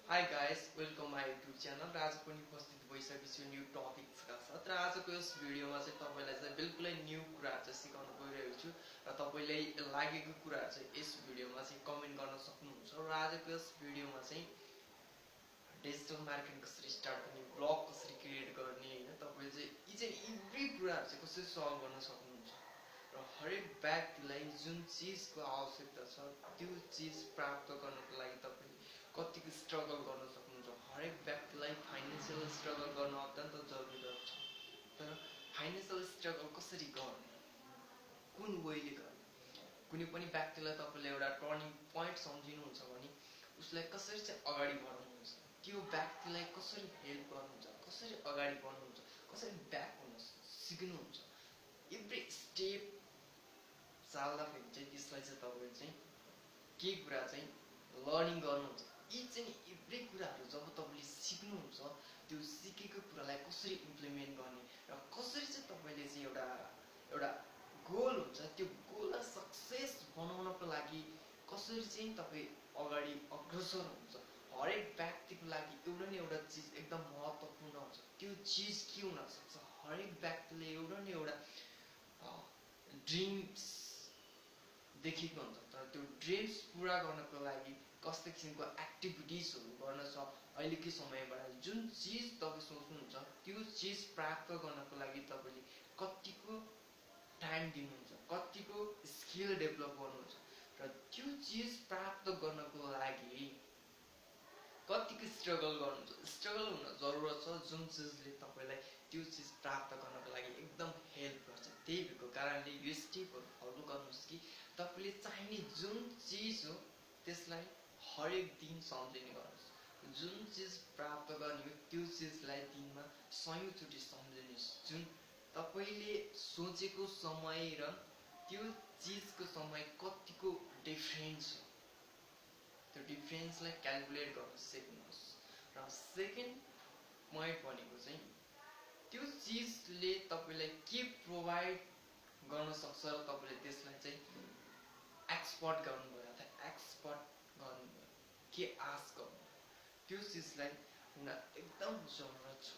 Hi guys, welcome my YouTube channel. र आज पनि उपस्थित भइसकेछु न्यू टपिक्सका साथ। र आजको यस भिडियोमा चाहिँ तपाईलाई चाहिँ बिल्कुलै न्यू कुराहरु चाहिँ सिकाउन गइरहेको छु र तपाईलाई लागेको कुराहरु चाहिँ यस भिडियोमा चाहिँ कमेन्ट गर्न सक्नुहुन्छ। र आजको यस भिडियोमा चाहिँ डिजिटल मार्केटिङ कसरी स्टार्ट गर्ने, ब्लग कसरी क्रिएट गर्ने हैन, तपाईले चाहिँ इच एन्ड एभ्री कुराहरु चाहिँ कसरी सल्भ गर्न सक्नुहुन्छ। र हरेक व्यक्तिलाई जुन चीजको आवश्यकता छ त्यो चीज प्राप्त गर्नको लागि तपाईले कतिको स्ट्रगल गर्न सक्नुहुन्छ। हरेक व्यक्तिलाई फाइनान्शियल स्ट्रगल गर्न अत्यन्त जरुरी छ। तर फाइनान्शियल स्ट्रगल कसरी गर्ने, कुन वेले गर्ने, कुनै पनि व्यक्तिलाई तपाईले एउटा टर्निङ प्वाइन्ट सम्झिनुहुन्छ भने उसलाई कसरी चाहिँ अगाडि बढाउनुहुन्छ, त्यो व्यक्तिलाई कसरी हेल्प गर्नुहुन्छ, कसरी अगाडि बढ्नुहुन्छ, कसरी ब्याक हुन सिक्नुहुन्छ, एभ्री स्टेप चाल्दाखेरि चाहिँ त्यसलाई चाहिँ तपाईले चाहिँ के कुरा चाहिँ लर्निङ गर्नुहुन्छ। इच एन्ड एभ्री कुराहरु जब तपाईले सिक्नुहुन्छ त्यो सिकेको कुरालाई कसरी इम्प्लिमेन्ट गर्ने र कसरी चाहिँ तपाईले चाहिँ एउटा गोल हुन्छ त्यो गोललाई सक्सेस बनाउनको लागि कसरी चाहिँ तपाई अगाडि अग्रसर हुन्छ। हरेक व्यक्तिको लागि एउटा न एउटा चीज एकदम महत्त्वपूर्ण हुन्छ। त्यो चीज के हुन सक्छ, हरेक व्यक्तिले एउटा न एउटा ड्रिम्स देखेको हुन्छ। तर त्यो ड्रिम्स पूरा गर्नको लागि कस्तो किसिमको एक्टिभिटिजहरु गर्न छ अहिलेको समयबाट जुन चीज तपाई सोच्नुहुन्छ त्यो चीज प्राप्त गर्नको लागि तपाईले कतिको टाइम दिनुहुन्छ, कतिको स्किल डेभलप गर्नुहुन्छ र त्यो चीज प्राप्त गर्नको लागि कतिको स्ट्रगल गर्नुहुन्छ। स्ट्रगल हुन जरुरत छ जुन चीजले तपाईलाई त्यो चीज प्राप्त गर्नको लागि एकदम हेल्प गर्छ। त्यही भएको कारणले यो स्टेपहरु फलो गर्नुस् कि तपाईले चाहिने जुन चीज हो त्यसलाई हरेक दिन सम्झिने गर्नुस्। जुन चीज प्राप्त गर्ने हो त्यो चीजलाई दिनमा 100 चोटी सम्झिनुस्। जुन तपाईले सोचेको समय र त्यो चीजको समय कतिको डिफरेन्स छ त्यो डिफरेन्सलाई क्याल्कुलेट गर्न सिक्नुस्। र सेकेन्ड पोइन्ट भनेको चाहिँ त्यो चीजले तपाईलाई के प्रोवाइड गर्न सक्छ र तपाईले त्यसलाई चाहिँ एक्सपर्ट गर्नुभयो अथवा एक्सपर्ट गर्नुभयो के आश गर्नु त्यो चीजलाई हुन एकदम जरुरत छ।